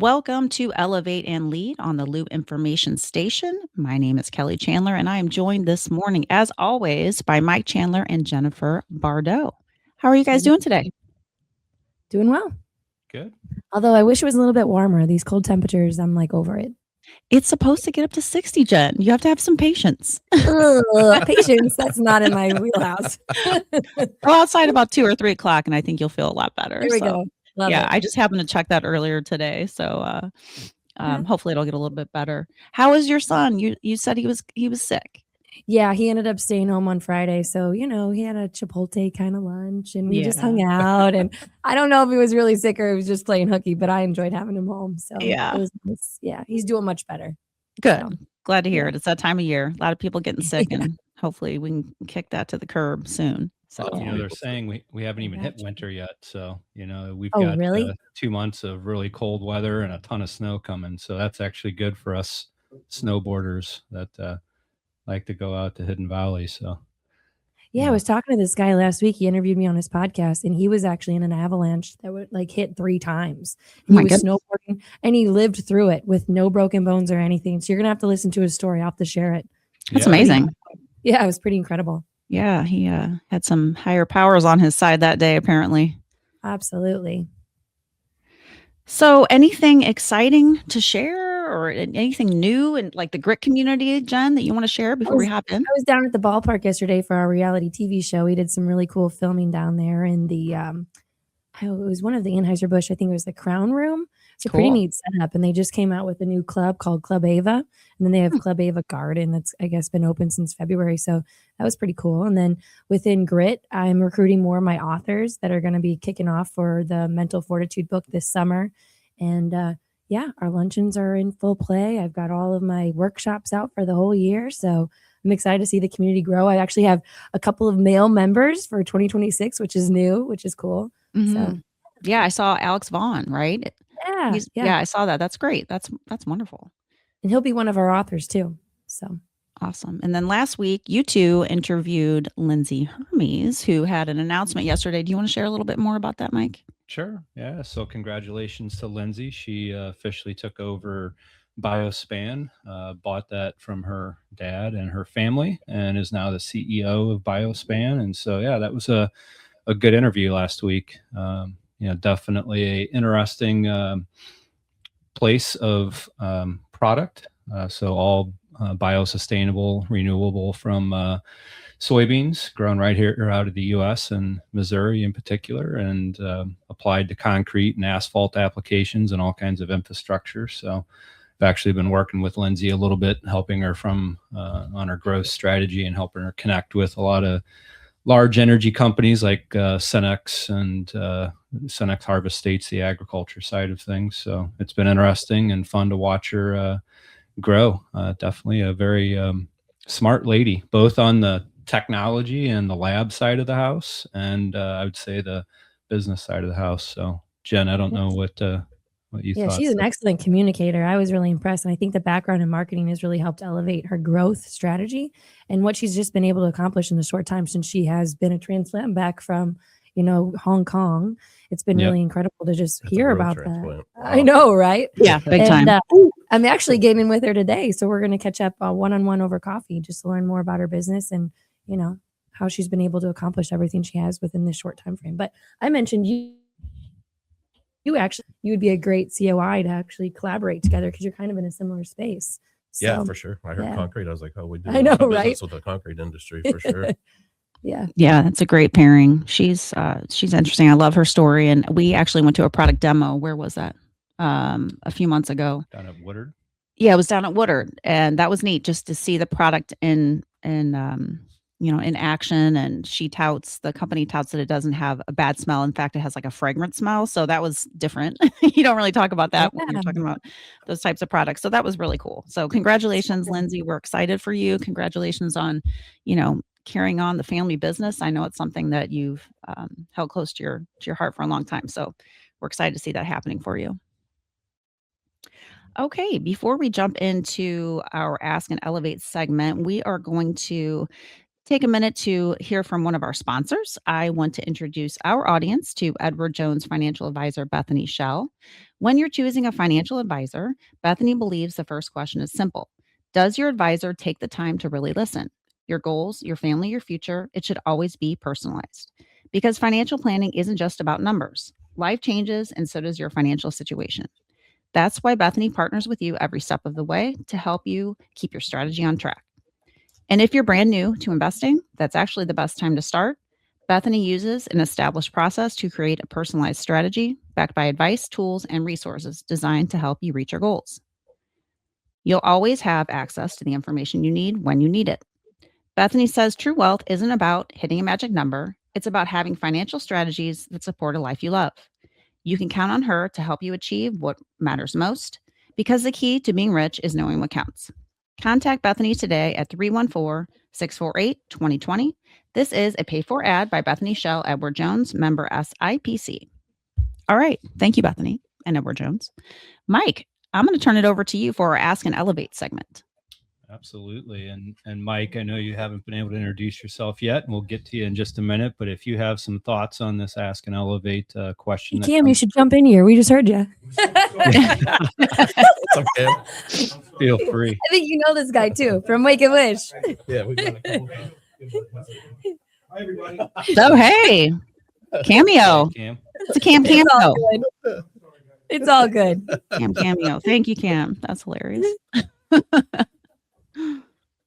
Welcome to Elevate and Lead on the Loop Information Station. My name is Kelly Chandler, and I am joined this morning, as always, by Mike Chandler and Jennifer Bardot. How are you guys doing today? Doing well. Good. Although I wish it was a little bit warmer. These cold temperatures, I'm like over it. It's supposed to get up to 60, Jen. You have to have some patience. Patience, that's not in my wheelhouse. Go outside about 2 or 3 o'clock, and I think you'll feel a lot better. There we go. Love yeah, it. I just happened to check that earlier today, so hopefully it'll get a little bit better. How is your son? You said he was sick. Yeah, he ended up staying home on Friday. So, he had a Chipotle kind of lunch and we just hung out. And I don't know if he was really sick or he was just playing hooky, but I enjoyed having him home. So Yeah. it was nice. Yeah, he's doing much better. Good. So, Glad to hear it. It's that time of year. A lot of people getting sick, and hopefully we can kick that to the curb soon. So Well, they're saying we haven't even hit winter yet. So, we've Oh, got really? 2 months of really cold weather and a ton of snow coming. So that's actually good for us snowboarders that like to go out to Hidden Valley. So Yeah, I was talking to this guy last week. He interviewed me on his podcast, and he was actually in an avalanche that would hit 3 times. And he was snowboarding, and he lived through it with no broken bones or anything. So you're gonna have to listen to his story. I'll have to share it. That's amazing. Yeah, it was pretty incredible. Yeah, he had some higher powers on his side that day, apparently. Absolutely. So anything exciting to share or anything new in the grit community, Jen, that you want to share before we hop in? I was down at the ballpark yesterday for our reality TV show. We did some really cool filming down there in the it was one of the Anheuser-Busch, I think it was the Crown Room. It's a pretty neat setup, and they just came out with a new club called Club Ava, and then they have Club Ava Garden that's, I guess, been open since February, so that was pretty cool. And then within Grit, I'm recruiting more of my authors that are going to be kicking off for the Mental Fortitude book this summer, and our luncheons are in full play. I've got all of my workshops out for the whole year, so I'm excited to see the community grow. I actually have a couple of male members for 2026, which is new, which is cool. Mm-hmm. So yeah, I saw Alex Vaughn, right? Yeah, I saw that. That's great. That's wonderful. And he'll be one of our authors too. So awesome. And then last week, you two interviewed Lindsay Hermes, who had an announcement yesterday. Do you want to share a little bit more about that, Mike? Sure. Yeah. So congratulations to Lindsay. She officially took over BioSpan, bought that from her dad and her family, and is now the CEO of BioSpan. And so, that was a good interview last week. Definitely a interesting place of product. So all biosustainable, renewable from soybeans grown right here out of the U.S. and Missouri in particular, and applied to concrete and asphalt applications and all kinds of infrastructure. So I've actually been working with Lindsay a little bit, helping her on her growth strategy and helping her connect with a lot of large energy companies like Cenex and Cenex Harvest States, the agriculture side of things. So it's been interesting and fun to watch her grow. Definitely a very smart lady, both on the technology and the lab side of the house, and I would say the business side of the house. So Jen, I don't know what you thought. Yeah, she's an excellent communicator. I was really impressed, and I think the background in marketing has really helped elevate her growth strategy and what she's just been able to accomplish in the short time since she has been a transplant back from Hong Kong. It's been really incredible to just hear about that. Wow. I know, right? Yeah, big time. I'm actually gaming with her today, so we're going to catch up one-on-one over coffee just to learn more about her business and how she's been able to accomplish everything she has within this short time frame. But I mentioned you would be a great COI to actually collaborate together because you're kind of in a similar space. So, yeah, for sure. I heard concrete. I was like, oh, we do. I know, right? With the concrete industry for sure. Yeah, that's a great pairing. She's interesting. I love her story, and we actually went to a product demo. Where was that? A few months ago. Down at Woodard. Yeah, it was down at Woodard, and that was neat just to see the product in action. And the company touts that it doesn't have a bad smell. In fact, it has like a fragrant smell. So that was different. You don't really talk about that when you're talking about those types of products. So that was really cool. So congratulations, Lindsay. We're excited for you. Congratulations on, carrying on the family business. I know it's something that you've held close to your heart for a long time. So we're excited to see that happening for you. Okay, before we jump into our Ask and Elevate segment, we are going to take a minute to hear from one of our sponsors. I want to introduce our audience to Edward Jones financial advisor Bethany Shell. When you're choosing a financial advisor, Bethany believes the first question is simple. Does your advisor take the time to really listen? Your goals, your family, your future, it should always be personalized. Because financial planning isn't just about numbers. Life changes, and so does your financial situation. That's why Bethany partners with you every step of the way to help you keep your strategy on track. And if you're brand new to investing, that's actually the best time to start. Bethany uses an established process to create a personalized strategy backed by advice, tools, and resources designed to help you reach your goals. You'll always have access to the information you need when you need it. Bethany says true wealth isn't about hitting a magic number. It's about having financial strategies that support a life you love. You can count on her to help you achieve what matters most, because the key to being rich is knowing what counts. Contact Bethany today at 314-648-2020. This is a paid-for ad by Bethany Shell Edward Jones, member SIPC. All right. Thank you, Bethany and Edward Jones. Mike, I'm going to turn it over to you for our Ask and Elevate segment. Absolutely. And Mike, I know you haven't been able to introduce yourself yet, and we'll get to you in just a minute. But if you have some thoughts on this Ask and Elevate question. Cam, you should jump in here. We just heard you. Okay. Feel free. I think you know this guy too from Wake and Wish. Yeah, we got a couple. Hi, everybody. So, hey, cameo. Cam. It's a Cam It's all cameo. good. It's all good. Cam cameo. Thank you, Cam. That's hilarious.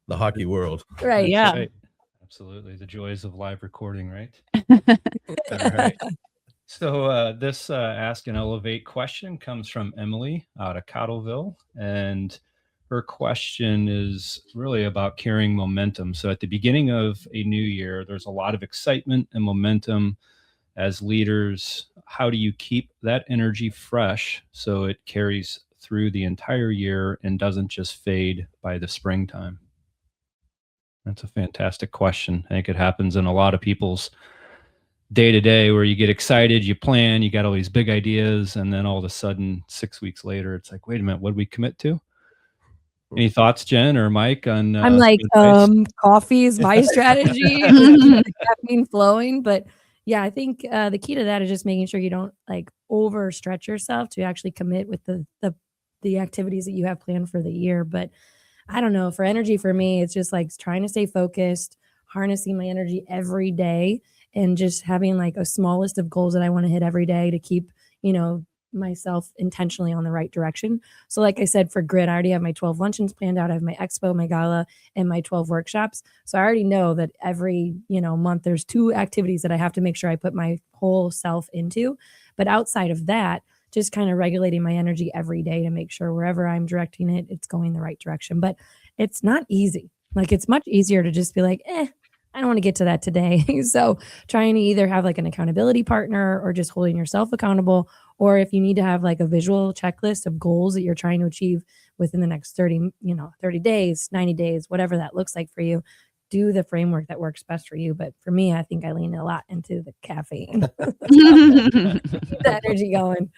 The hockey world. Right. Yeah. Right. Absolutely. The joys of live recording, right? All right. So this Ask and Elevate question comes from Emily out of Cottleville. And her question is really about carrying momentum. So at the beginning of a new year, there's a lot of excitement and momentum as leaders. How do you keep that energy fresh so it carries through the entire year and doesn't just fade by the springtime? That's a fantastic question. I think it happens in a lot of people's day to day where you get excited, you plan, you got all these big ideas, and then all of a sudden 6 weeks later, it's like, wait a minute, what did we commit to? Any thoughts, Jen or Mike, on I'm like, coffee is my strategy. The caffeine flowing. But yeah, I think the key to that is just making sure you don't like overstretch yourself to actually commit with the activities that you have planned for the year. But I don't know, for energy, for me, it's just like trying to stay focused, harnessing my energy every day, and just having like a small list of goals that I want to hit every day to keep, myself intentionally on the right direction. So like I said, for grid, I already have my 12 luncheons planned out. I have my expo, my gala, and my 12 workshops. So I already know that every, month there's 2 activities that I have to make sure I put my whole self into. But outside of that, just kind of regulating my energy every day to make sure wherever I'm directing it, it's going the right direction. But it's not easy. Like it's much easier to just be like, I don't want to get to that today. So trying to either have like an accountability partner or just holding yourself accountable, or if you need to have like a visual checklist of goals that you're trying to achieve within the next 30 days, 90 days, whatever that looks like for you, do the framework that works best for you. But for me, I think I lean a lot into the caffeine. Keep the energy going.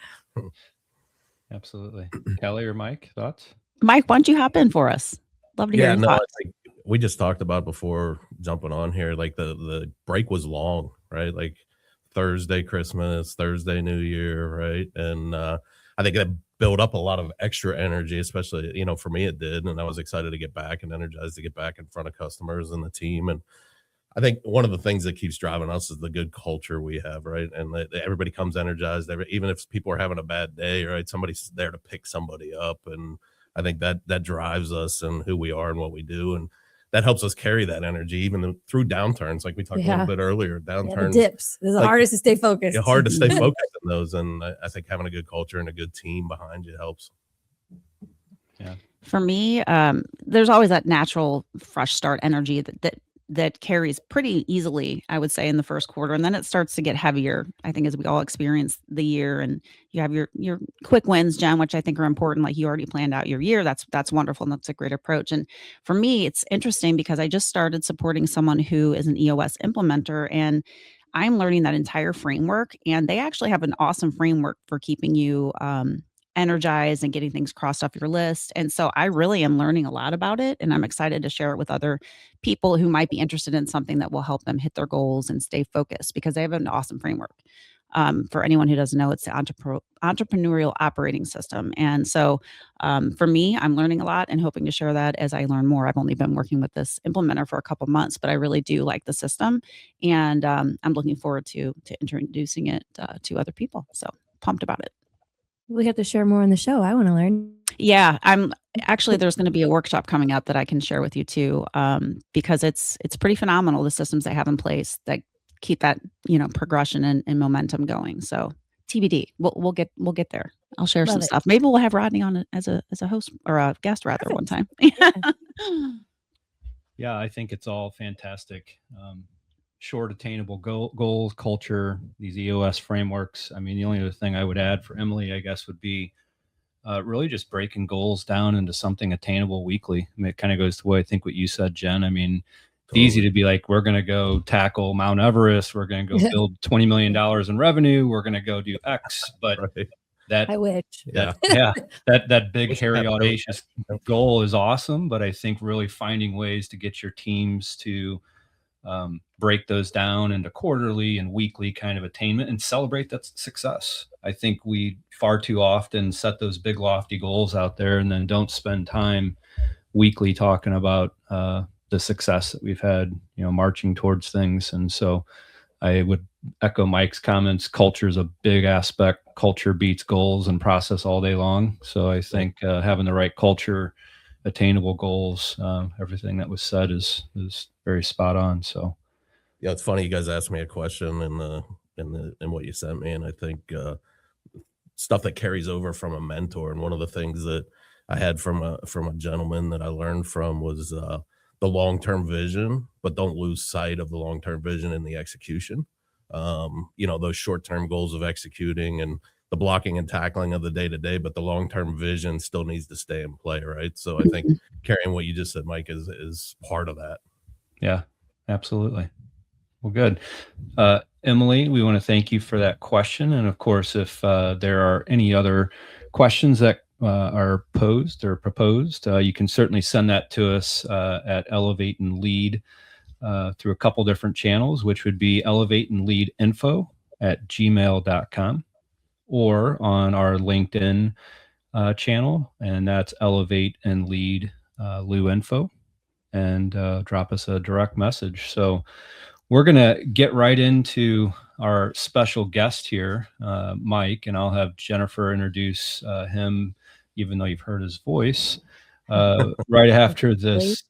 Absolutely. Kelly or Mike, thoughts? Mike, why don't you hop in for us? Love to hear your thoughts. Like we just talked about before jumping on here, like the break was long, right? Like Thursday, Christmas, Thursday, New Year, right? And I think that built up a lot of extra energy, especially, for me it did. And I was excited to get back and energized to get back in front of customers and the team. And I think one of the things that keeps driving us is the good culture we have, right? And everybody comes energized, even if people are having a bad day, right? Somebody's there to pick somebody up. And I think that drives us and who we are and what we do. And that helps us carry that energy even through downturns, like we talked a little bit earlier. Downturns, the dips. It's the hardest to stay focused. It's hard to stay focused in those, and I think having a good culture and a good team behind you helps. Yeah. For me, there's always that natural fresh start energy that carries pretty easily, I would say, in the first quarter, and then it starts to get heavier. I think as we all experience the year, and you have your quick wins, Jen, which I think are important. Like you already planned out your year. That's wonderful, and that's a great approach. And for me, it's interesting because I just started supporting someone who is an EOS implementer, and I'm learning that entire framework. And they actually have an awesome framework for keeping you energized and getting things crossed off your list. And so I really am learning a lot about it, and I'm excited to share it with other people who might be interested in something that will help them hit their goals and stay focused, because they have an awesome framework. For anyone who doesn't know, it's the entrepreneurial operating system. And so for me, I'm learning a lot and hoping to share that as I learn more. I've only been working with this implementer for a couple months, but I really do like the system, and I'm looking forward to introducing it to other people. So pumped about it. We have to share more on the show. I want to learn. Yeah, I'm actually, there's going to be a workshop coming up that I can share with you too, because it's pretty phenomenal, the systems they have in place that keep that, progression and momentum going. So TBD, we'll get there. I'll share Love some it. stuff. Maybe we'll have Rodney on as a host, or a guest rather, one time. Yeah, I think it's all fantastic. Short, attainable goals, culture, these EOS frameworks. I mean, the only other thing I would add for Emily, I guess, would be really just breaking goals down into something attainable weekly. I mean, it kind of goes to what I think what you said, Jen. I mean, it's easy to be like, we're going to go tackle Mount Everest. We're going to go build $20 million in revenue. We're going to go do X. But that, I wish. that big, hairy, audacious goal is awesome. But I think really finding ways to get your teams to break those down into quarterly and weekly kind of attainment and celebrate that success. I think we far too often set those big lofty goals out there and then don't spend time weekly talking about the success that we've had, marching towards things. And so I would echo Mike's comments. Culture is a big aspect. Culture beats goals and process all day long. So I think having the right culture, attainable goals, everything that was said is very spot on. So yeah, it's funny you guys asked me a question in what you sent me, and I think stuff that carries over from a mentor. And one of the things that I had from a gentleman that I learned from was the long-term vision, but don't lose sight of the long-term vision in the execution. Those short-term goals of executing and the blocking and tackling of the day-to-day, but the long-term vision still needs to stay in play, right? So I think carrying what you just said, Mike, is part of that. Yeah, absolutely. Well, good. Emily, we want to thank you for that question. And of course, if there are any other questions that are posed or proposed, you can certainly send that to us at Elevate and Lead through a couple different channels, which would be elevateandleadinfo@gmail.com, or on our LinkedIn channel, and that's Elevate and Lead Lou Info, and drop us a direct message. So we're going to get right into our special guest here, Mike, and I'll have Jennifer introduce him, even though you've heard his voice, right after this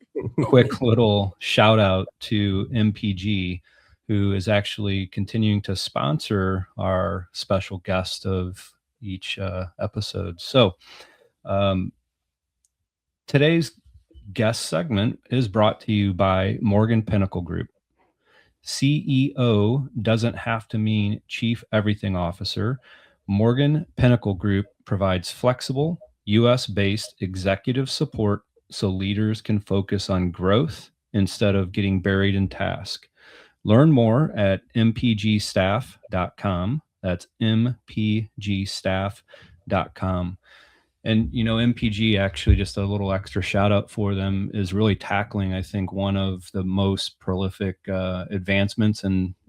quick little shout out to MPG, who is actually continuing to sponsor our special guest of each episode. So today's guest segment is brought to you by Morgan Pinnacle Group. CEO doesn't have to mean Chief Everything Officer. Morgan Pinnacle Group provides flexible, U.S.-based executive support so leaders can focus on growth instead of getting buried in task. Learn more at mpgstaff.com. That's mpgstaff.com. And, MPG, actually, just a little extra shout out for them, is really tackling, I think, one of the most prolific advancements in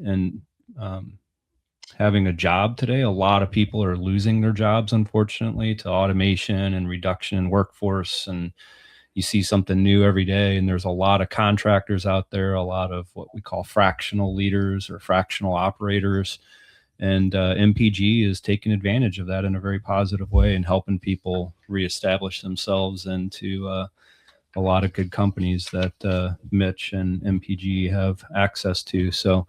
having a job today. A lot of people are losing their jobs, unfortunately, to automation and reduction in workforce. And you see something new every day. And there's a lot of contractors out there, a lot of what we call fractional leaders or fractional operators. And MPG is taking advantage of that in a very positive way and helping people reestablish themselves into a lot of good companies that Mitch and MPG have access to. So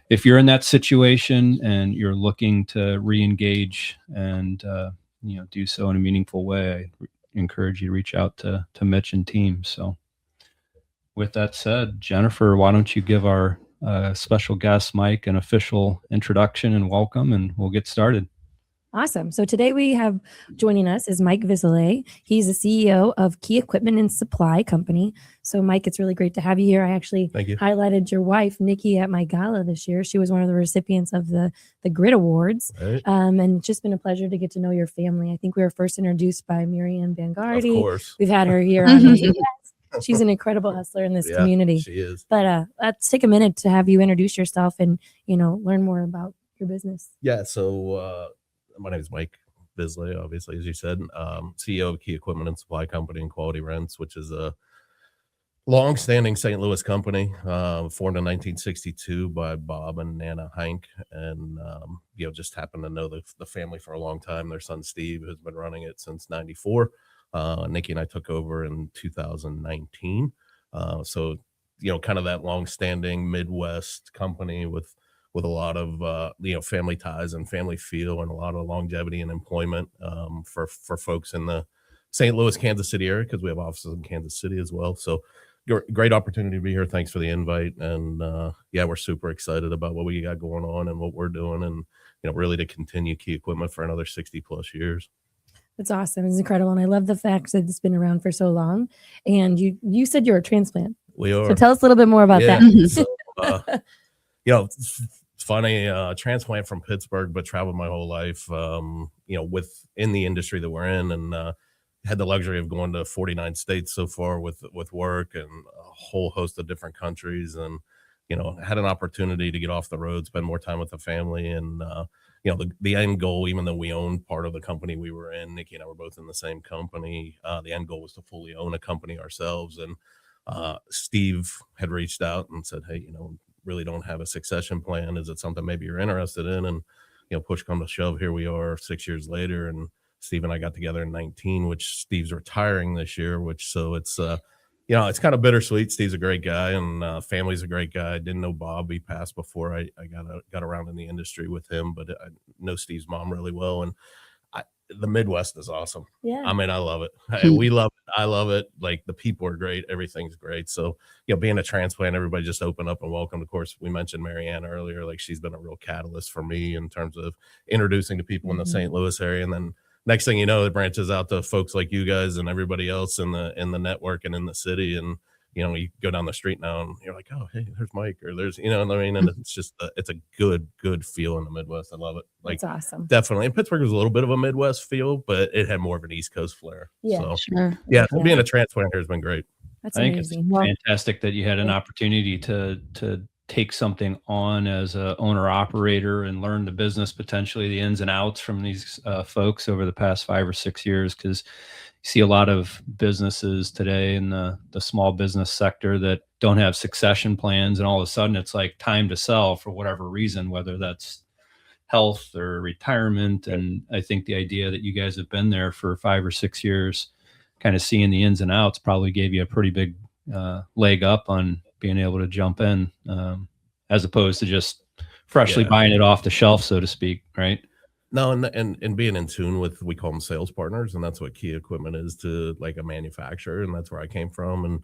if you're in that situation and you're looking to re-engage and do so in a meaningful way, I encourage you to reach out to Mitch and team. So with that said, Jennifer, why don't you give our special guest Mike an official introduction and welcome, and we'll get started. Awesome. So today we have joining us is Mike Vislay. He's the CEO of Key Equipment and Supply Company. So Mike, it's really great to have you here. I actually Thank you. highlighted your wife, Nikki, at my gala this year. She was one of the recipients of the Grit Awards. Right. And it's just been a pleasure to get to know your family. I think we were first introduced by Marianne Of Vanguardi. course. We've had her here on as a guest. She's an incredible hustler in this Yeah, community. She is. But let's take a minute to have you introduce yourself and, learn more about your business. Yeah. So my name is Mike Vislay, obviously, as you said, CEO of Key Equipment and Supply Company and Quality Rents, which is a long-standing St. Louis company, formed in 1962 by Bob and Nana Heinck, and just happened to know the family for a long time. Their son Steve has been running it since '94. Nikki and I took over in 2019. So kind of that long-standing Midwest company with a lot of family ties and family feel and a lot of longevity and employment for folks in the St. Louis, Kansas City area, because we have offices in Kansas City as well. So great opportunity to be here. Thanks for the invite. And we're super excited about what we got going on and what we're doing, and really to continue Key Equipment for another 60 plus years. That's awesome. It's incredible. And I love the fact that it's been around for so long. And you said you're a transplant. We are. So tell us a little bit more about that. So, it's funny, transplant from Pittsburgh, but traveled my whole life, within the industry that we're in, and had the luxury of going to 49 states so far with work and a whole host of different countries, and had an opportunity to get off the road, spend more time with the family, and the end goal, even though we owned part of the company we were in, Nikki and I were both in the same company, the end goal was to fully own a company ourselves. And Steve had reached out and said, hey, really don't have a succession plan. Is it something maybe you're interested in? And push come to shove, here we are 6 years later, and Steve and I got together in 19, which Steve's retiring this year, so it's it's kind of bittersweet. Steve's a great guy, and family's a great guy. I didn't know Bob. He passed before I got around in the industry with him, but I know Steve's mom really well. And the Midwest is awesome. Yeah. I mean, I love it. We love it. I love it. Like, the people are great. Everything's great. So, being a transplant, everybody just open up and welcome. Of course, we mentioned Marianne earlier. Like, she's been a real catalyst for me in terms of introducing to people in the St. Louis area. And then next thing you know, it branches out to folks like you guys and everybody else in the network and in the city. And you go down the street now and you're like, oh, hey, there's Mike, or there's, what I mean? And it's just, it's a good feel in the Midwest. I love it. Like, that's awesome. Definitely. And Pittsburgh was a little bit of a Midwest feel, but it had more of an East Coast flair. Yeah, so, Sure. yeah. So being a transplant here has been great. That's I think amazing. it's fantastic that you had an opportunity to take something on as a owner operator and learn the business, potentially the ins and outs from these folks over the past 5 or 6 years, because you see a lot of businesses today in the small business sector that don't have succession plans, and all of a sudden it's like time to sell for whatever reason, whether that's health or retirement. And I think the idea that you guys have been there for 5 or 6 years, kind of seeing the ins and outs, probably gave you a pretty big leg up on being able to jump in, as opposed to just freshly buying it off the shelf, so to speak, right? No, and being in tune with, we call them sales partners, and that's what Key Equipment is to like a manufacturer, and that's where I came from. And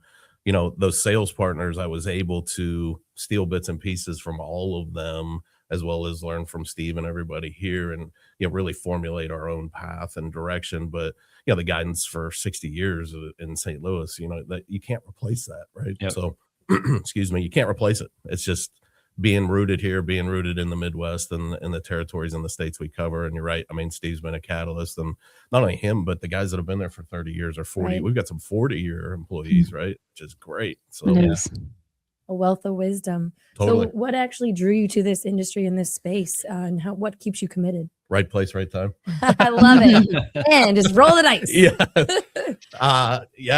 those sales partners, I was able to steal bits and pieces from all of them, as well as learn from Steve and everybody here, and really formulate our own path and direction. But the guidance for 60 years in St. Louis, that you can't replace that, right? Yep. So excuse me, you can't replace it. It's just being rooted here, being rooted in the Midwest and the territories and the states we cover. And you're right. I mean, Steve's been a catalyst, and not only him, but the guys that have been there for 30 years or 40. Right. We've got some 40-year employees, right? Which is great. So It is. a wealth of wisdom. Totally. So what actually drew you to this industry and this space, and what keeps you committed? Right place, right time. I love it. And just roll the dice. Yeah.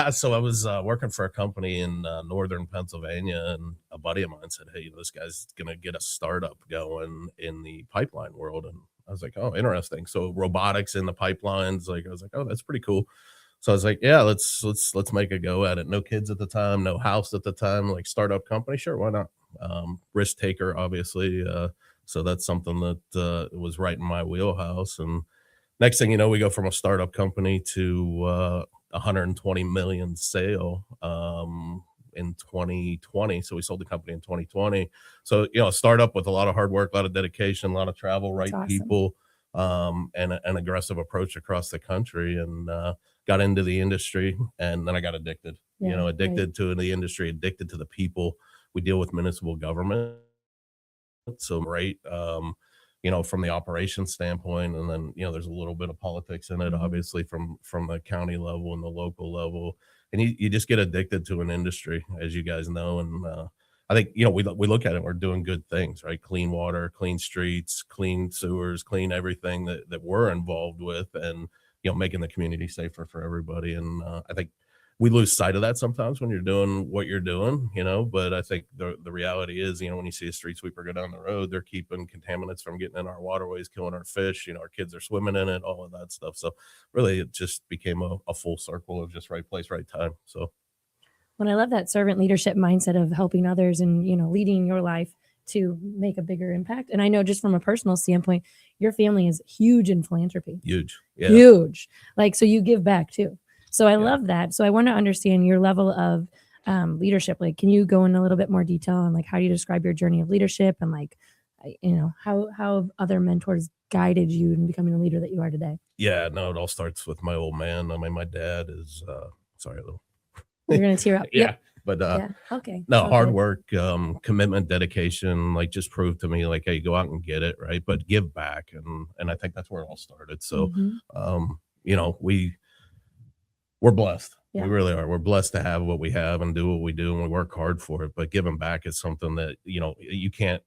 So I was working for a company in northern Pennsylvania, and a buddy of mine said, hey, this guy's gonna get a startup going in the pipeline world. And I was like, oh, interesting. So robotics in the pipelines, I was like, oh, that's pretty cool. So I was like, yeah, let's make a go at it. No kids at the time, no house at the time, like startup company, sure, why not? Risk taker, obviously. So that's something that was right in my wheelhouse. And next thing you know, we go from a startup company to 120 million sale in 2020. So we sold the company in 2020. So, a startup with a lot of hard work, a lot of dedication, a lot of travel, right awesome. people. and an aggressive approach across the country, and got into the industry, and then I got addicted. You know, Right. addicted to the industry, addicted to the people. We deal with municipal government, so right, you know, from the operations standpoint, and then you know, there's a little bit of politics in it, Mhm. obviously from the county level and the local level, and you just get addicted to an industry, as you guys know, and I think you know we look at it, we're doing good things, right? Clean water, clean streets, clean sewers, clean everything that we're involved with, and you know, making the community safer for everybody, and I think we lose sight of that sometimes when you're doing what you're doing, you know. But I think the reality is, you know, when you see a street sweeper go down the road, they're keeping contaminants from getting in our waterways, killing our fish. You know, our kids are swimming in it, all of that stuff. So really, it just became a full circle of just right place, right time. So When I love that servant leadership mindset of helping others and, you know, leading your life to make a bigger impact. And I know just from a personal standpoint, your family is huge in philanthropy. huge, yeah, Huge. Like, so you give back too. So I yeah. love that. So I want to understand your level of leadership. Like, can you go in a little bit more detail on like how do you describe your journey of leadership and like, you know, how have other mentors guided you in becoming the leader that you are today? Yeah, no, it all starts with my old man. I mean, my dad is sorry, a little You're gonna tear up. yeah, Yep. but Yeah. Okay. no, All hard good. work, commitment, dedication, like just proved to me like, hey, go out and get it, right? But give back. And I think that's where it all started. So Mhm. you know, we're blessed. Yeah. We really are. We're blessed to have what we have and do what we do, and we work hard for it. But giving back is something that, you know, you can't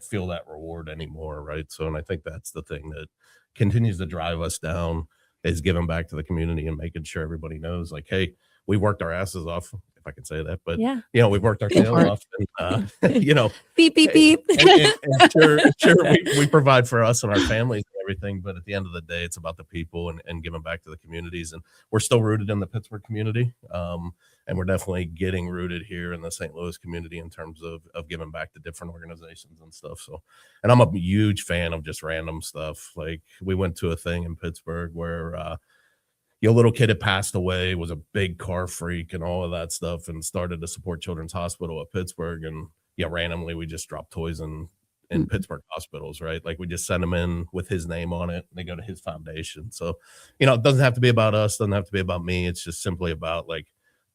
feel that reward anymore, right? So and I think that's the thing that continues to drive us down is giving back to the community and making sure everybody knows like, hey, we worked our asses off, if I can say that, but Yeah. you know, we've worked our Go tail for it. off and you know, Beep, beep, beep. and sure we provide for us and our families and everything, but at the end of the day, it's about the people and giving back to the communities. And we're still rooted in the Pittsburgh community. And we're definitely getting rooted here in the St. Louis community in terms of giving back to different organizations and stuff. So, and I'm a huge fan of just random stuff. Like we went to a thing in Pittsburgh where your little kid had passed away, was a big car freak and all of that stuff, and started to support Children's Hospital of Pittsburgh. And yeah, randomly we just dropped toys in Mm. Pittsburgh hospitals, right? Like we just send them in with his name on it. And they go to his foundation. So, you know, it doesn't have to be about us, doesn't have to be about me. It's just simply about like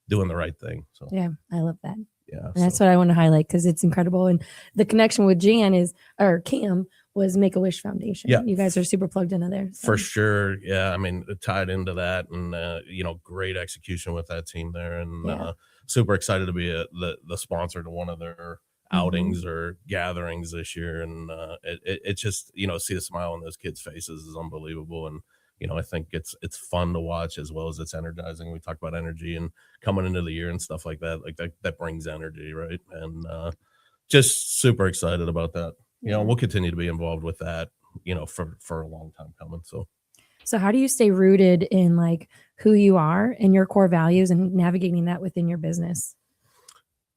doing the right thing. So Yeah, I love that. yeah. And that's So, what I want to highlight because it's incredible. And the connection with Jan is, or Cam was Make a Wish Foundation. Yeah. You guys are super plugged into there. So. for sure. Yeah. I mean, tied into that and, you know, great execution with that team there. And Yeah. super excited to be the sponsor to one of their Mhm. outings or gatherings this year. And it's just, you know, see the smile on those kids' faces is unbelievable. And, you know, I think it's fun to watch as well as it's energizing. We talk about energy and coming into the year and stuff like that. Like that brings energy, right? And just super excited about that. You know, Yeah. we'll continue to be involved with that, you know, for a long time coming. So how do you stay rooted in like who you are and your core values and navigating that within your business?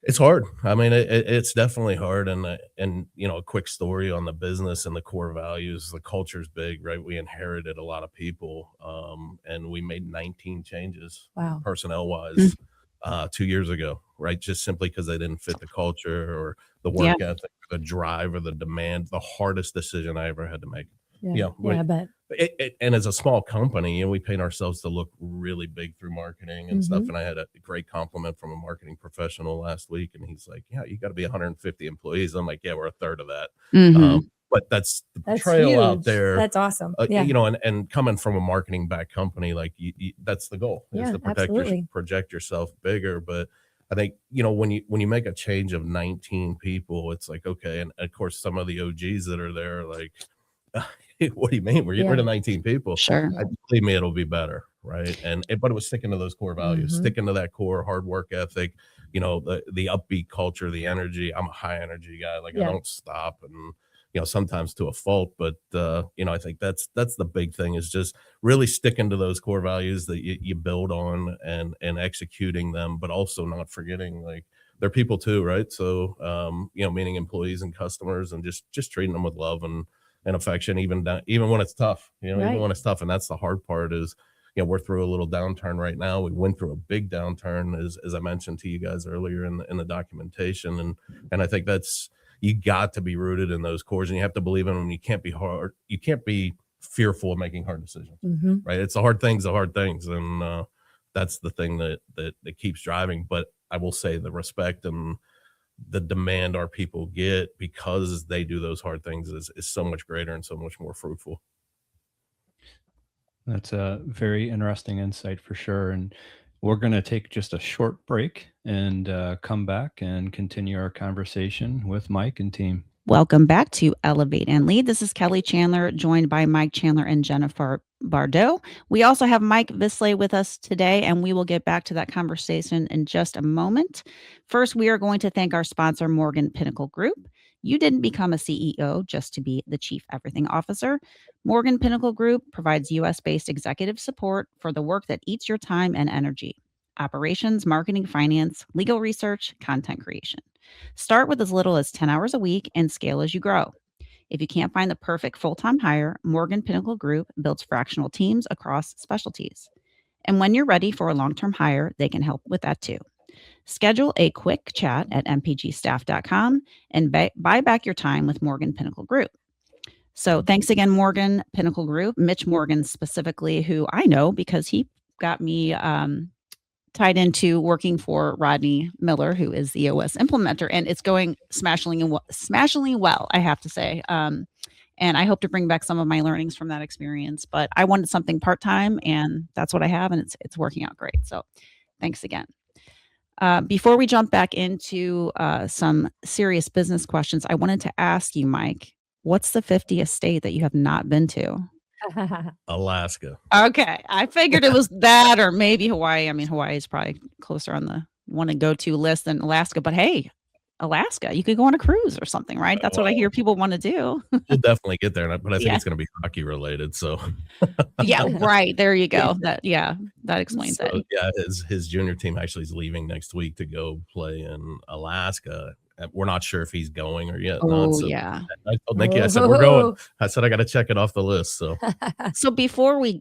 It's hard. I mean, it's definitely hard. And you know, a quick story on the business and the core values. The culture's big, right? We inherited a lot of people, and we made 19 changes Wow. personnel wise 2 years ago, right? Just simply because they didn't fit the culture or the Yeah. work ethic, the drive, or the demand. The hardest decision I ever had to make. Yeah. Yeah, Yeah, I bet. And as a small company, you know, we paint ourselves to look really big through marketing and stuff. Mhm. And I had a great compliment from a marketing professional last week, and he's like, "Yeah, you got to be 150 employees." I'm like, "Yeah, we're a third of that." Mhm. But that's the That's portrayal out huge. there. That's awesome. Yeah. You know, and coming from a marketing backed company, like that's the goal is Yeah, to absolutely. project yourself bigger. But I think, you know, when you make a change of 19 people, it's like, okay. And of course, some of the OGs that are there, are like, what do you mean? We're getting rid Yeah. of 19 people. Sure. Yeah. Believe me, it'll be better, right? But it was sticking to those core values, Mhm. sticking to that core hard work ethic, you know, the upbeat culture, the energy. I'm a high energy guy. Like I Yeah. don't stop, and you know, sometimes to a fault. But you know, I think that's the big thing is just really sticking to those core values that you build on and executing them, but also not forgetting like they're people too, right? So you know, meaning employees and customers, and just treating them with love and affection, even when it's tough, you know, even Right. when it's tough. And that's the hard part is, you know, we're through a little downturn right now. We went through a big downturn, as I mentioned to you guys earlier in the documentation, and I think that's you got to be rooted in those cores, and you have to believe in them. You can't be hard. You can't be fearful of making hard decisions. Mm-hmm. Right? It's the hard things, and that's the thing that keeps driving. But I will say the respect and the demand our people get because they do those hard things is so much greater and so much more fruitful. That's a very interesting insight for sure. And we're going to take just a short break and come back and continue our conversation with Mike and team. Welcome back to Elevate and Lead. This is Kelly Chandler, joined by Mike Chandler and Jennifer Bardot. We also have Mike Vislay with us today, and we will get back to that conversation in just a moment. First, we are going to thank our sponsor, Morgan Pinnacle Group. You didn't become a CEO just to be the Chief Everything Officer. Morgan Pinnacle Group provides U.S.-based executive support for the work that eats your time and energy: operations, marketing, finance, legal research, content creation. Start with as little as 10 hours a week and scale as you grow. If you can't find the perfect full-time hire, Morgan Pinnacle Group builds fractional teams across specialties. And when you're ready for a long-term hire, they can help with that too. Schedule a quick chat at mpgstaff.com and buy back your time with Morgan Pinnacle Group. So thanks again, Morgan Pinnacle Group. Mitch Morgan specifically, who I know because he got me tied into working for Rodney Miller, who is the EOS implementer, and it's going smashingly well, I have to say. And I hope to bring back some of my learnings from that experience, but I wanted something part-time, and that's what I have, and it's working out great. So thanks again. Before we jump back into some serious business questions, I wanted to ask you, Mike, what's the 50th state that you have not been to? Alaska. Okay. I figured it was that, or maybe Hawaii. I mean, Hawaii is probably closer on the want to go to list than Alaska, but hey, Alaska, you could go on a cruise or something, right? That's what I hear people want to do. We'll definitely get there, but I think Yeah. it's going to be hockey related. So Yeah, right. There you go. That explains it. Yeah, his junior team actually is leaving next week to go play in Alaska. We're not sure if he's going or yet. Oh, So yeah. I told Nikki, I said, we're going. I said, I got to check it off the list. So So before we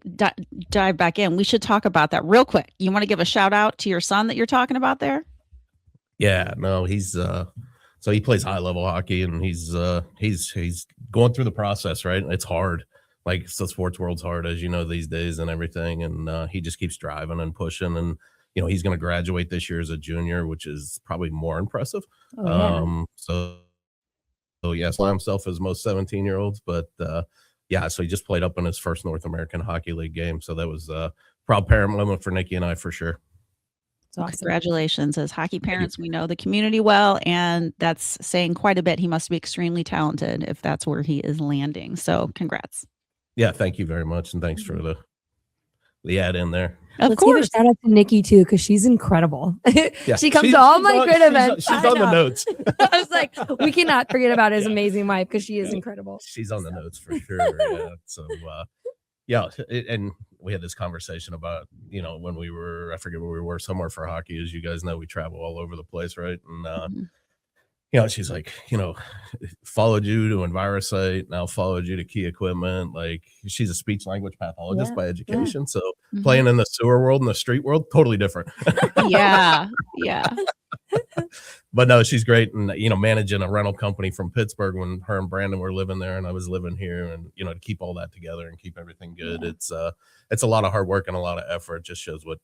dive back in, we should talk about that real quick. You want to give a shout out to your son that you're talking about there? yeah, no, he's so he plays high level hockey, and he's going through the process, right? It's hard. Like, the sports world's hard, as you know, these days and everything. And he just keeps driving and pushing. And, you know, he's going to graduate this year as a junior, which is probably more impressive. Oh, yeah. So yes, by himself as most 17-year-olds, but yeah, so he just played up in his first North American Hockey League game. So that was a proud parent moment for Nikki and I, for sure. It's awesome. Congratulations. As hockey parents, we know the community well, and that's saying quite a bit. He must be extremely talented if that's where he is landing. So congrats. Yeah, thank you very much, and thanks for the add in there. Of Let's course. give a shout out to Nikki too, because she's incredible. Yeah, she comes to all my grid events. She's on the notes. I was like, we cannot forget about his amazing wife, because she is incredible. She's on the notes for sure. Yeah. So and we had this conversation about, you know, when we were, I forget where we were, somewhere for hockey. As you guys know, we travel all over the place, right? And you know, she's like, you know, followed you to EnviroSite, now followed you to Key Equipment. Like, she's a speech language pathologist by education. So playing in the sewer world and the street world, totally different. Yeah. But no, she's great. And, you know, managing a rental company from Pittsburgh when her and Brandon were living there and I was living here, and, you know, to keep all that together and keep everything good. Yeah. It's a lot of hard work and a lot of effort. It just shows what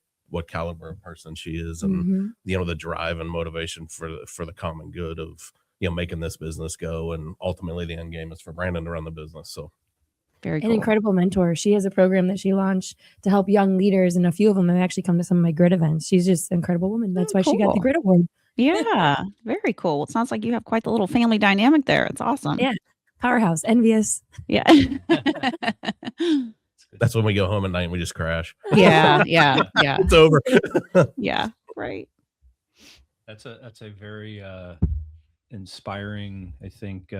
caliber of person she is, and you know, the drive and motivation for the common good of, you know, making this business go. And ultimately the end game is for Brandon to run the business. So Very cool. An incredible mentor. She has a program that she launched to help young leaders, and a few of them have actually come to some of my grid events. She's just an incredible woman. That's why she got the grid award. Yeah, very cool. It sounds like you have quite the little family dynamic there. It's awesome. Yeah. Powerhouse. Envious. Yeah. that's when we go home at night and we just crash. Yeah. It's over. Yeah. Right. That's a very inspiring, I think,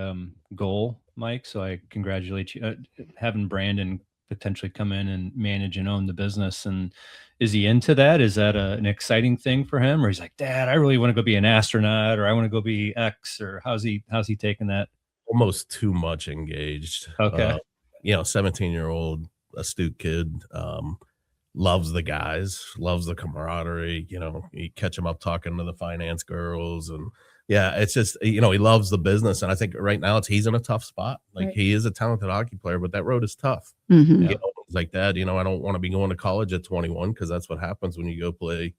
goal, Mike. So I congratulate you. Having Brandon potentially come in and manage and own the business. And is he into that? Is that an exciting thing for him? Or he's like, Dad, I really want to go be an astronaut, or I want to go be X, or how's he taking that? Almost too much engaged. Okay. You know, 17-year-old astute kid, loves the guys, loves the camaraderie. You know, you catch him up talking to the finance girls and Yeah, it's just, he loves the business, and I think right now he's in a tough spot. Like, Right. he is a talented hockey player, but that road is tough. Mhm. Yeah. He's like, "Dad, I don't wanna be going to college at 21 because that's what happens when you go play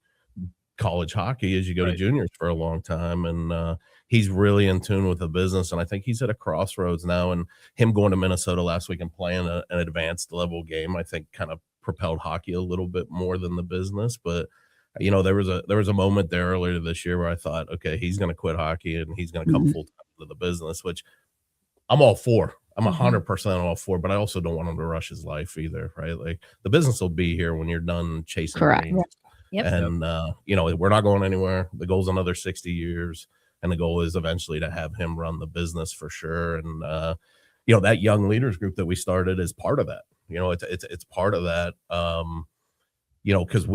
college hockey is you go to Right. juniors for a long time." And he's really in tune with the business, and I think he's at a crossroads now. And him going to Minnesota last week and playing an advanced level game, I think, kind of propelled hockey a little bit more than the business. But there was a moment there earlier this year where I thought, okay, he's going to quit hockey and he's going to come Mhm. full time to the business, which I'm all for. I'm Mhm. 100% all for, but I also don't want him to rush his life either, right? Like, the business will be here when you're done chasing Correct. dreams. Yep. And we're not going anywhere. The goal's another 60 years, and the goal is eventually to have him run the business for sure. And that young leaders group that we started is part of that. It's part of that. Because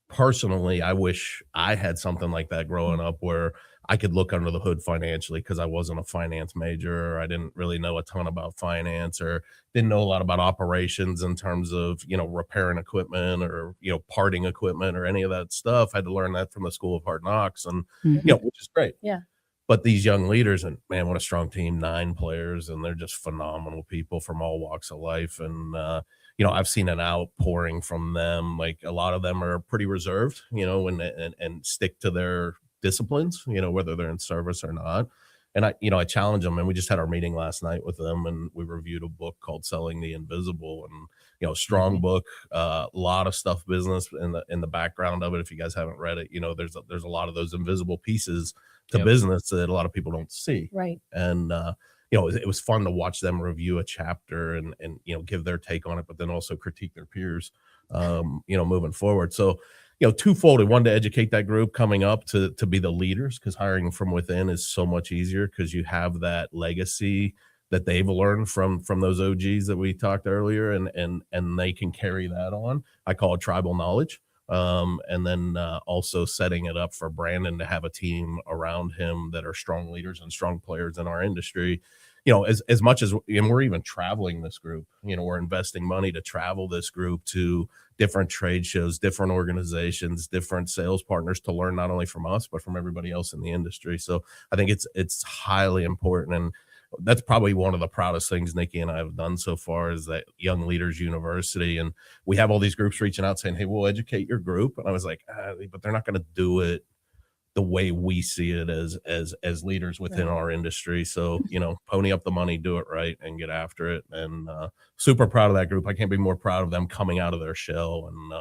personally, I wish I had something like that growing up where I could look under the hood financially because I wasn't a finance major, or I didn't really know a ton about finance, or didn't know a lot about operations in terms of, repairing equipment or, parting equipment or any of that stuff. I had to learn that from the School of Hard Knocks, and, Mhm. which is great. Yeah. But these young leaders, and man, what a strong team, 9 players, and they're just phenomenal people from all walks of life. And, I've seen an outpouring from them. Like, a lot of them are pretty reserved, and stick to their disciplines, whether they're in service or not. And I challenge them, and we just had our meeting last night with them, and we reviewed a book called Selling the Invisible. And, strong book, a lot of stuff business in the background of it. If you guys haven't read it, there's a lot of those invisible pieces to Yep. business that a lot of people don't see. Right. And it was fun to watch them review a chapter and give their take on it, but then also critique their peers, moving forward. So, twofold. One, to educate that group coming up to be the leaders, because hiring from within is so much easier because you have that legacy that they've learned from those OGs that we talked earlier, and they can carry that on. I call it tribal knowledge. And then also setting it up for Brandon to have a team around him that are strong leaders and strong players in our industry. As much as, and we're even traveling this group, we're investing money to travel this group to different trade shows, different organizations, different sales partners, to learn not only from us, but from everybody else in the industry. So I think it's highly important. And that's probably one of the proudest things Nikki and I have done so far, is that Young Leaders University. And we have all these groups reaching out saying, "Hey, we'll educate your group." And I was like, but they're not going to do it the way we see it as leaders within our industry. So, pony up the money, do it right, and get after it. And super proud of that group. I can't be more proud of them coming out of their shell. And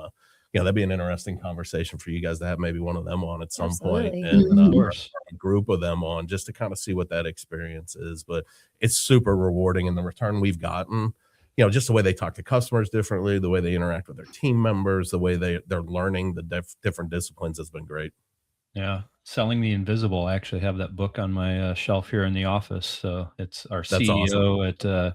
that'd be an interesting conversation for you guys to have maybe one of them on at some point, Absolutely. and Of course. a group of them on, just to kind of see what that experience is. But it's super rewarding, and the return we've gotten, just the way they talk to customers differently, the way they interact with their team members, the way they're learning the different disciplines has been great. Yeah. Selling the Invisible. I actually have that book on my shelf here in the office. So it's our That's awesome. CEO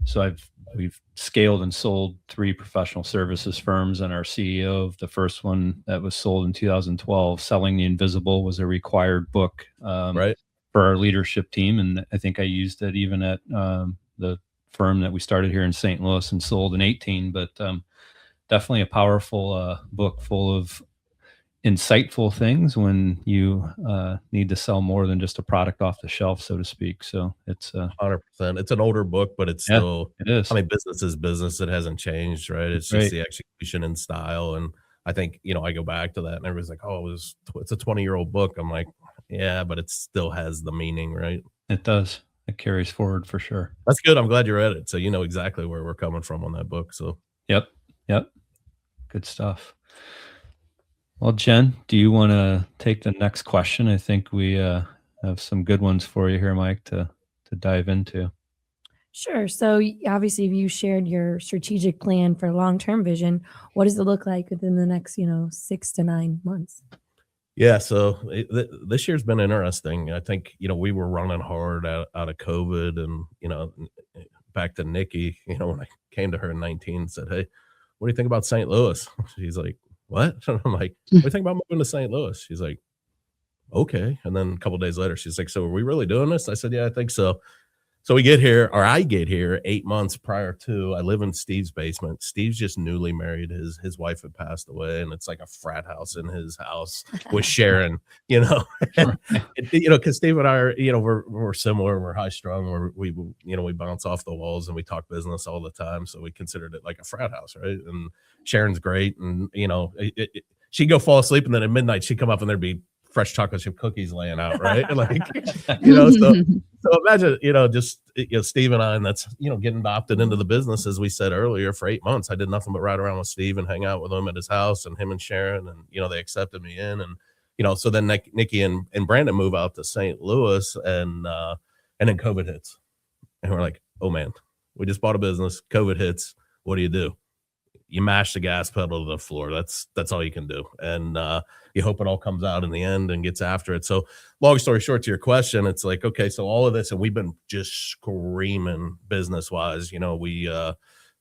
so we've scaled and sold 3 professional services firms, and our CEO of the first one that was sold in 2012, Selling the Invisible, was a required book Right. for our leadership team. And I think I used it even at the firm that we started here in St. Louis and sold in 18. But definitely a powerful book full of insightful things when you need to sell more than just a product off the shelf, so to speak. So it's 100%. It's an older book, but it's yeah, still, it is. I mean, business is business. It hasn't changed, right? It's just Right. the execution and style. And I think, I go back to that, and everybody's like, "Oh, it's a 20-year-old book." I'm like, yeah, but it still has the meaning, right? It does. It carries forward for sure. That's good. I'm glad you read it. So you know exactly where we're coming from on that book. So Yep. Yep. Good stuff. Well, Jen, do you want to take the next question? I think we have some good ones for you here, Mike, to dive into. Sure. So obviously, you shared your strategic plan for long-term vision. What does it look like within the next, 6 to 9 months? yeah, so this year's been interesting. I think, we were running hard out of COVID, and, back to Nikki, when I came to her in 19 and said, "Hey, what do you think about St. Louis?" She's like, "What?" I'm like, "What do you think about moving to St. Louis?" She's like, "Okay." And then a couple of days later, she's like, "So are we really doing this?" I said, "Yeah, I think so." So we get here, or I get here 8 months prior to. I live in Steve's basement. Steve's just newly married. His wife had passed away, and it's like a frat house in his house with Sharon. Because Steve and I are, we're similar. We're high strung. We bounce off the walls and we talk business all the time. So we considered it like a frat house, right? And Sharon's great, and she'd go fall asleep, and then at midnight she'd come up and there'd be fresh chocolate chip cookies laying out, right? So imagine, Steve and I, and that's, getting adopted into the business, as we said earlier, for 8 months. I did nothing but ride around with Steve and hang out with him at his house, and him and Sharon, and, they accepted me in. And, so then Nikki and Brandon move out to St. Louis, and then COVID hits. And we're like, oh man, we just bought a business. COVID hits. What do? You mash the gas pedal to the floor. That's all you can do. And you hope it all comes out in the end and gets after it. So long story short, to your question, it's like, okay, so all of this, and we've been just screaming business wise. We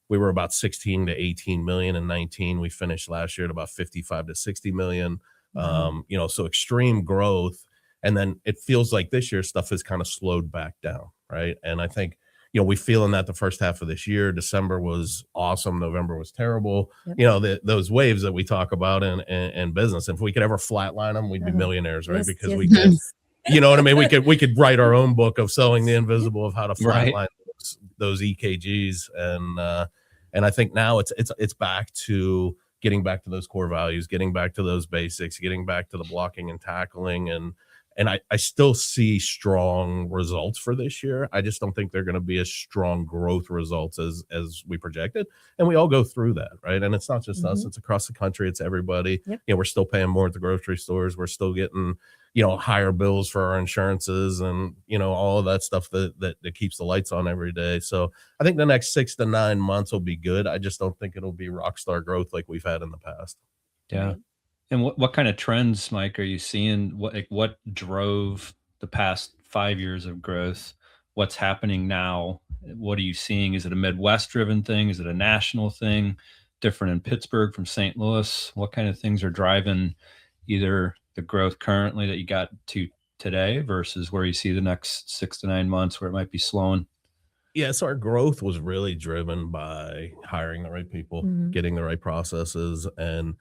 were about 16 to 18 million in 19. We finished last year at about 55 to 60 million. So extreme growth. And then it feels like this year stuff has kind of slowed back down. Right. And I think, we feeling that the first half of this year. December was awesome. November was terrible. Yep. Those waves that we talk about in business. If we could ever flatline them, we'd be millionaires, right? Because we could, you know what I mean? We could write our own book of Selling the Invisible, of how to flatline those EKGs. And I think now it's back to getting back to those core values, getting back to those basics, getting back to the blocking and tackling. And I still see strong results for this year. I just don't think they're going to be as strong growth results as we projected. And we all go through that, right? And it's not just us, it's across the country. It's everybody. Yep. We're still paying more at the grocery stores. We're still getting, higher bills for our insurances and, all of that stuff that keeps the lights on every day. So I think the next 6 to 9 months will be good. I just don't think it'll be rock star growth like we've had in the past. Yeah. Right. And what kind of trends, Mike, are you seeing? What drove the past 5 years of growth? What's happening now? What are you seeing? Is it a Midwest-driven thing? Is it a national thing? Different in Pittsburgh from St. Louis? What kind of things are driving either the growth currently that you got to today versus where you see the next 6 to 9 months where it might be slowing? Yeah, so our growth was really driven by hiring the right people, getting the right processes, and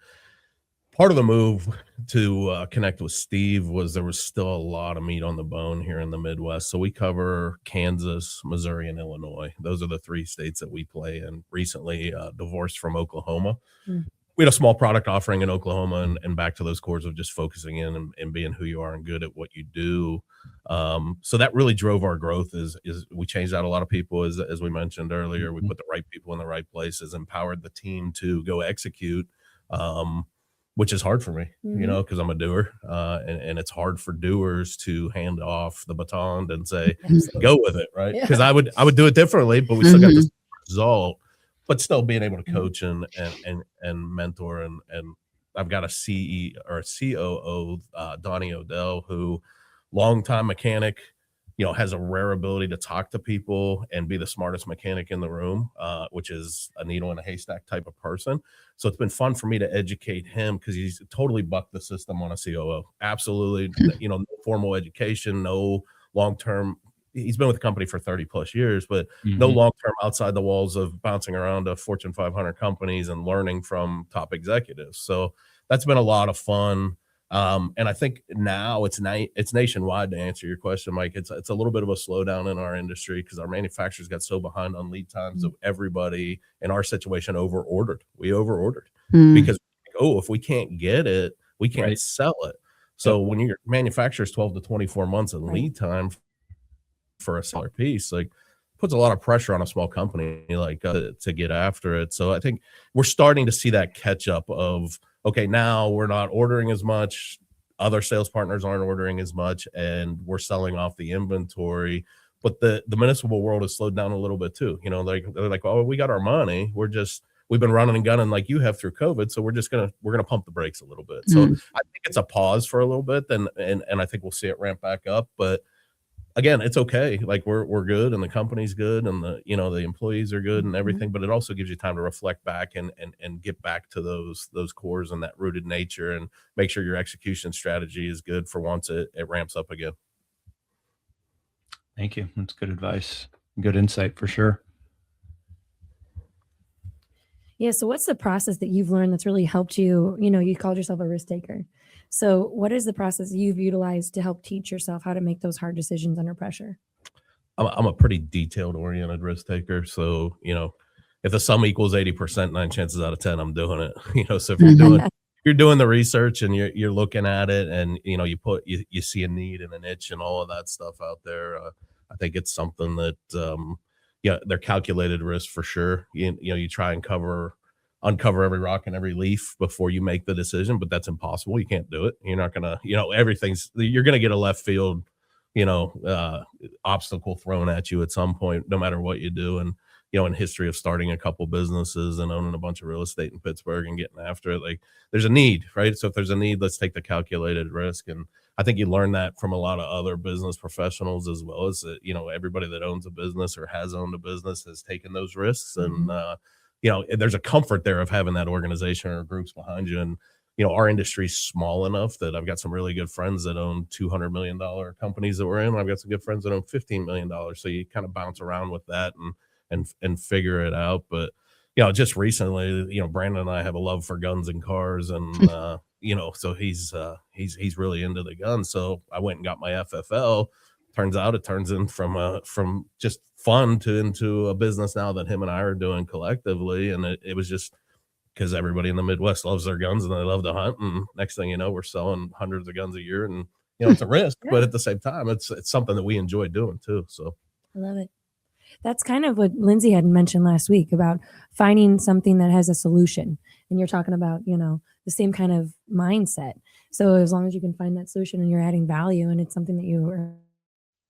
part of the move to connect with Steve was there was still a lot of meat on the bone here in the Midwest. So we cover Kansas, Missouri, and Illinois. Those are the 3 states that we play in. Recently divorced from Oklahoma. We had a small product offering in Oklahoma, and back to those cores of just focusing in and being who you are and good at what you do. So that really drove our growth is we changed out a lot of people, as we mentioned earlier. We put the right people in the right places, empowered the team to go execute. Which is hard for me, because I'm a doer, and it's hard for doers to hand off the baton and say, go with it, right? Because I would do it differently, but we still got this result, but still being able to coach and mentor. And I've got a COO, Donnie Odell, who longtime mechanic, has a rare ability to talk to people and be the smartest mechanic in the room, which is a needle in a haystack type of person. So it's been fun for me to educate him because he's totally bucked the system on a COO. Absolutely. No formal education, no long-term. He's been with the company for 30 plus years, but no long-term outside the walls of bouncing around to Fortune 500 companies and learning from top executives. So that's been a lot of fun. And I think now it's nationwide, to answer your question, Mike. It's a little bit of a slowdown in our industry because our manufacturers got so behind on lead times that everybody in our situation we over-ordered because, if we can't get it, we can't sell it. So when your manufacturer is 12 to 24 months in lead time for a seller piece, like, puts a lot of pressure on a small company like to get after it. So I think we're starting to see that catch up of, okay, now we're not ordering as much. Other sales partners aren't ordering as much, and we're selling off the inventory. But the municipal world has slowed down a little bit too. They're like, oh, we got our money. We've been running and gunning like you have through COVID. So we're gonna pump the brakes a little bit. So I think it's a pause for a little bit, and I think we'll see it ramp back up. But again, it's okay. Like we're good, and the company's good, and the employees are good and everything, but it also gives you time to reflect back and get back to those cores and that rooted nature, and make sure your execution strategy is good for once it ramps up again. Thank you. That's good advice. Good insight for sure. Yeah. So what's the process that you've learned that's really helped you? You called yourself a risk taker. So what is the process you've utilized to help teach yourself how to make those hard decisions under pressure? I'm a pretty detailed oriented risk taker. So, if the sum equals 80%, 9 chances out of 10, I'm doing it. So if you're doing the research and you're looking at it and, you see a need and a niche and all of that stuff out there. I think it's something that, they're calculated risk for sure. You try and uncover every rock and every leaf before you make the decision, but that's impossible. You can't do it. You're not going to, you're going to get a left field obstacle thrown at you at some point, no matter what you do. And, in history of starting a couple businesses and owning a bunch of real estate in Pittsburgh and getting after it, like there's a need, right? So if there's a need, let's take the calculated risk. And I think you learn that from a lot of other business professionals, as well as, everybody that owns a business or has owned a business has taken those risks. And, there's a comfort there of having that organization or groups behind you. And, our industry's small enough that I've got some really good friends that own $200 million companies that we're in. I've got some good friends that own $15 million. So you kind of bounce around with that and figure it out. But, just recently, Brandon and I have a love for guns and cars and, so he's really into the guns. So I went and got my FFL. Turns out it turns in from just fun into a business now that him and I are doing collectively. And it was just, because everybody in the Midwest loves their guns and they love to hunt. And next thing you know, we're selling hundreds of guns a year. And, it's a risk, but at the same time, it's something that we enjoy doing too. So I love it. That's kind of what Lindsay had mentioned last week about finding something that has a solution. And you're talking about, the same kind of mindset. So as long as you can find that solution and you're adding value and it's something that you are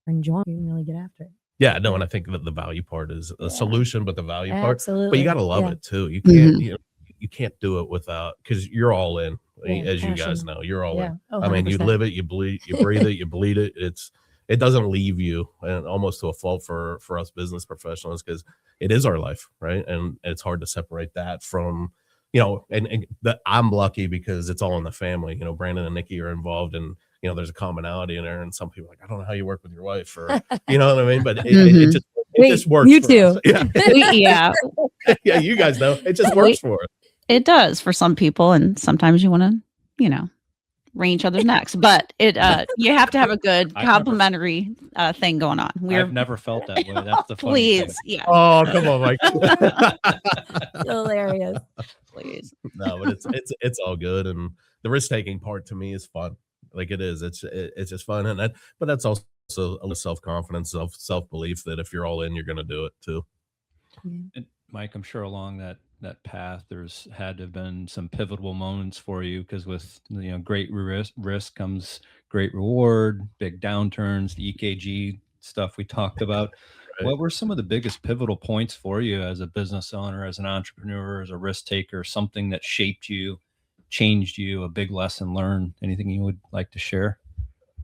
enjoying, you can really get after it. Yeah, no, and I think that the value part is a solution, but the value part, absolutely. but you got to love it too. You can't, you can't do it without, because you're all in, as you guys know, you're all in. Oh, I mean, you live it, you breathe it, you bleed it. It doesn't leave you, and almost to a fault for us business professionals, because it is our life, right? And it's hard to separate that from, and I'm lucky because it's all in the family. Brandon and Nikki are involved, and there's a commonality in there. And some people are like, I don't know how you work with your wife, or you know what I mean? But it just works. You too. Yeah. Yeah, you guys know it just works for us. It does for some people, and sometimes you want to, wring each other's necks. But you have to have a good complementary thing going on. I've never felt that way. That's the funny please, thing. yeah. Oh, come on, Mike. Hilarious. Please. No, but it's all good, and the risk taking part to me is fun. Like it is. It's just fun, but that's also a self confidence, self belief that if you're all in, you're going to do it too. And Mike, I'm sure along that path, there's had to have been some pivotal moments for you, because with great risk comes great reward, big downturns, the EKG stuff we talked about. Right. What were some of the biggest pivotal points for you as a business owner, as an entrepreneur, as a risk taker, something that shaped you, changed you, a big lesson learned? Anything you would like to share?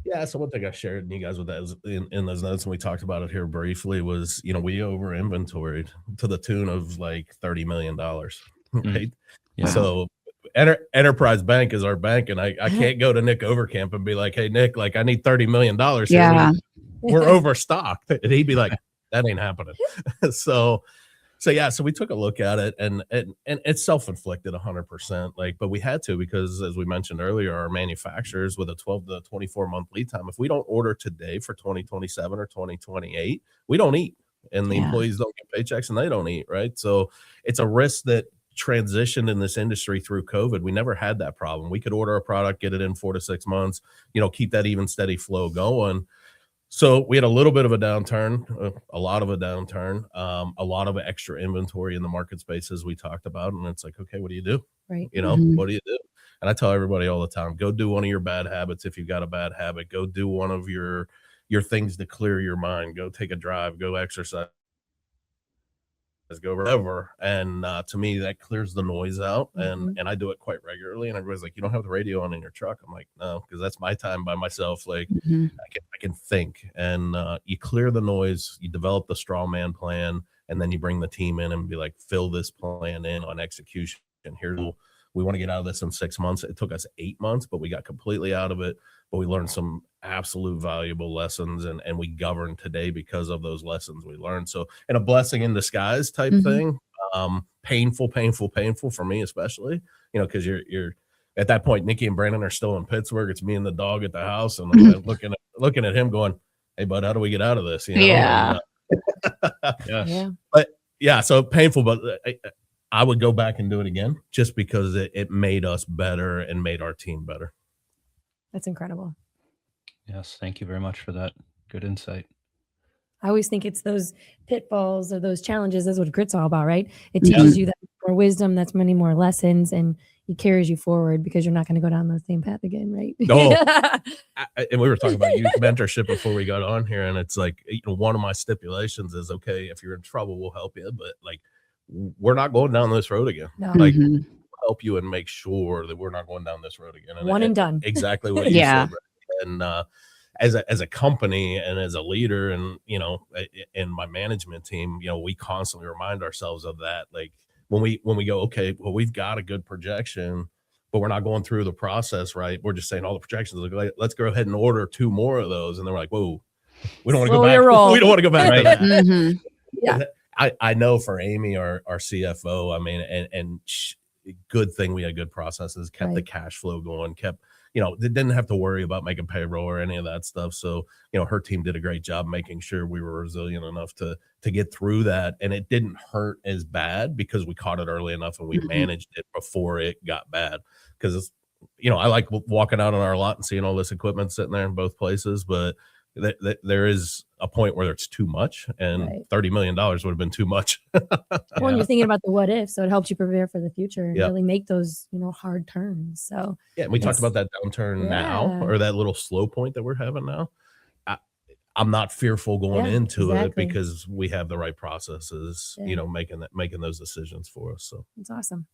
Yeah, so one thing I shared and you guys with that is in those notes, and we talked about it here briefly, was we over inventoried to the tune of like $30 million, right? Yeah. So Enterprise Bank is our bank, and I can't go to Nick Overcamp and be like, hey Nick, like I need $30 million here. Yeah. We're overstocked, and he'd be like, that ain't happening. So we took a look at it, and it's self-inflicted 100%. But we had to, because as we mentioned earlier, our manufacturers with a 12 to 24 month lead time, if we don't order today for 2027 or 2028, we don't eat, and the employees don't get paychecks and they don't eat. Right. So it's a risk that transitioned in this industry through COVID. We never had that problem. We could order a product, get it in 4 to 6 months, keep that even steady flow going. So we had a little bit of a downturn, a lot of a downturn, a lot of extra inventory in the market space, as we talked about. And it's like, okay, what do you do? Right. What do you do? And I tell everybody all the time, go do one of your bad habits. If you've got a bad habit, go do one of your things to clear your mind. Go take a drive, go exercise, go wherever. And to me, that clears the noise out. And I do it quite regularly. And everybody's like, you don't have the radio on in your truck? I'm like, no, because that's my time by myself. Like I can think, and you clear the noise, you develop the straw man plan, and then you bring the team in and be like, fill this plan in on execution. And we want to get out of this in 6 months. It took us 8 months, but we got completely out of it. But we learned some absolute valuable lessons, and we govern today because of those lessons we learned. So, and a blessing in disguise type thing. Painful for me, especially, because you're at that point, Nikki and Brandon are still in Pittsburgh. It's me and the dog at the house, and I'm looking at him going, "Hey, bud, how do we get out of this?" Yeah. Yes. Yeah. But yeah, so painful, but I would go back and do it again just because it made us better and made our team better. That's incredible. Yes. Thank you very much for that. Good insight. I always think it's those pitfalls or those challenges. That's what grit's all about, right? It teaches you that more wisdom, that's many more lessons, and it carries you forward because you're not going to go down the same path again, right? No. And we were talking about youth mentorship before we got on here, and it's like, one of my stipulations is, okay, if you're in trouble, we'll help you, but like, we're not going down this road again. No. Like, we'll help you and make sure that we're not going down this road again. One and done. Exactly what you said. Right? And as a company and as a leader, and in my management team, we constantly remind ourselves of that. Like when we go, okay, well, we've got a good projection, but we're not going through the process, right? We're just saying all the projections, like, let's go ahead and order 2 more of those, and they're like, whoa, we don't want to go back. We don't want to go back to that. Yeah. I know for Amy, our CFO, I mean, and good thing we had good processes, kept the cash flow going, kept, they didn't have to worry about making payroll or any of that stuff. So, her team did a great job making sure we were resilient enough to get through that. And it didn't hurt as bad because we caught it early enough and we managed it before it got bad. Because, I like walking out on our lot and seeing all this equipment sitting there in both places, but there is a point where it's too much, and $30 million would have been too much. Well, and you're thinking about the what if, so it helps you prepare for the future and really make those, hard turns. So and we talked about that downturn now, or that little slow point that we're having now. I'm not fearful going into it because we have the right processes, making those decisions for us. So it's awesome.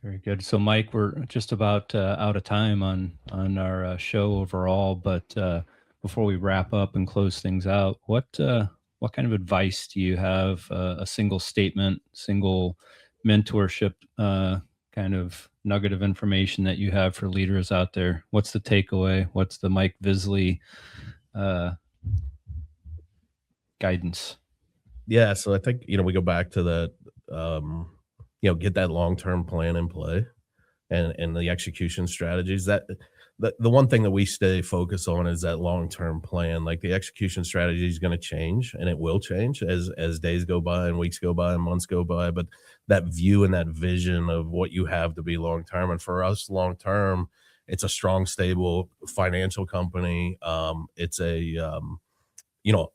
Very good. So, Mike, we're just about out of time on our show overall, but before we wrap up and close things out, what kind of advice do you have? A single statement, single mentorship kind of nugget of information that you have for leaders out there? What's the takeaway? What's the Mike Vislay guidance? Yeah, so I think we go back to that. Get that long-term plan in play, and the execution strategies. That the one thing that we stay focused on is that long-term plan. Like, the execution strategy is going to change, and it will change as days go by and weeks go by and months go by. But that view and that vision of what you have to be long-term, and for us, long-term, it's a strong, stable financial company. It's a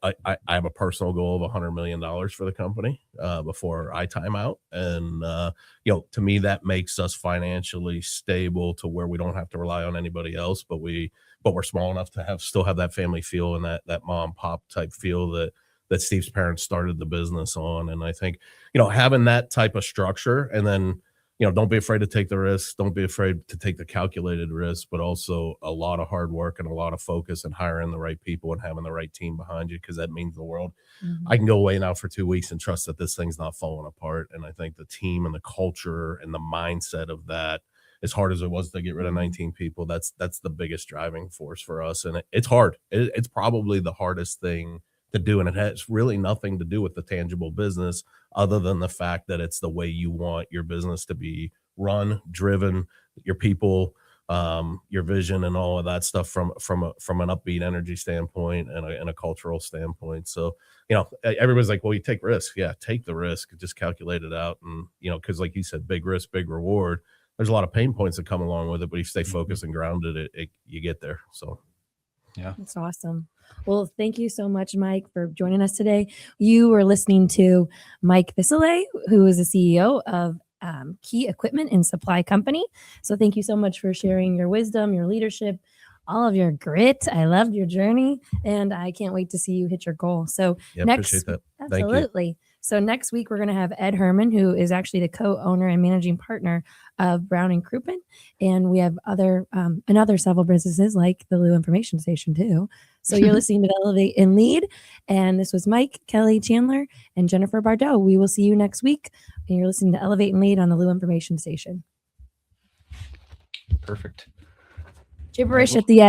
I have a personal goal of $100 million for the company before I time out. And, to me, that makes us financially stable to where we don't have to rely on anybody else, but we're small enough to still have that family feel and that mom pop type feel that Steve's parents started the business on. And I think, having that type of structure, and then, don't be afraid to take the risks. Don't be afraid to take the calculated risks, but also a lot of hard work and a lot of focus and hiring the right people and having the right team behind you, because that means the world. I can go away now for 2 weeks and trust that this thing's not falling apart. And I think the team and the culture and the mindset of that, as hard as it was to get rid of 19 people, that's the biggest driving force for us. And it's hard. It's probably the hardest thing to do, and it has really nothing to do with the tangible business other than the fact that it's the way you want your business to be run, driven, your people, your vision, and all of that stuff from an upbeat energy standpoint and a cultural standpoint. So, everybody's like, well, you take risks. Yeah, take the risk, just calculate it out. And, because like you said, big risk, big reward. There's a lot of pain points that come along with it, but if you stay focused and grounded, you get there. So. Yeah. That's awesome. Well, thank you so much, Mike, for joining us today. You were listening to Mike Vislay, who is the CEO of Key Equipment and Supply Company. So thank you so much for sharing your wisdom, your leadership, all of your grit. I loved your journey, and I can't wait to see you hit your goal. So appreciate that. Absolutely. So next week, we're going to have Ed Herman, who is actually the co-owner and managing partner of Brown and Crouppen. And we have other several businesses like the Lou Information Station too. So you're listening to Elevate and Lead. And this was Mike, Kelly Chandler, and Jennifer Bardot. We will see you next week. And you're listening to Elevate and Lead on the Lou Information Station. Perfect. Gibberish at the end.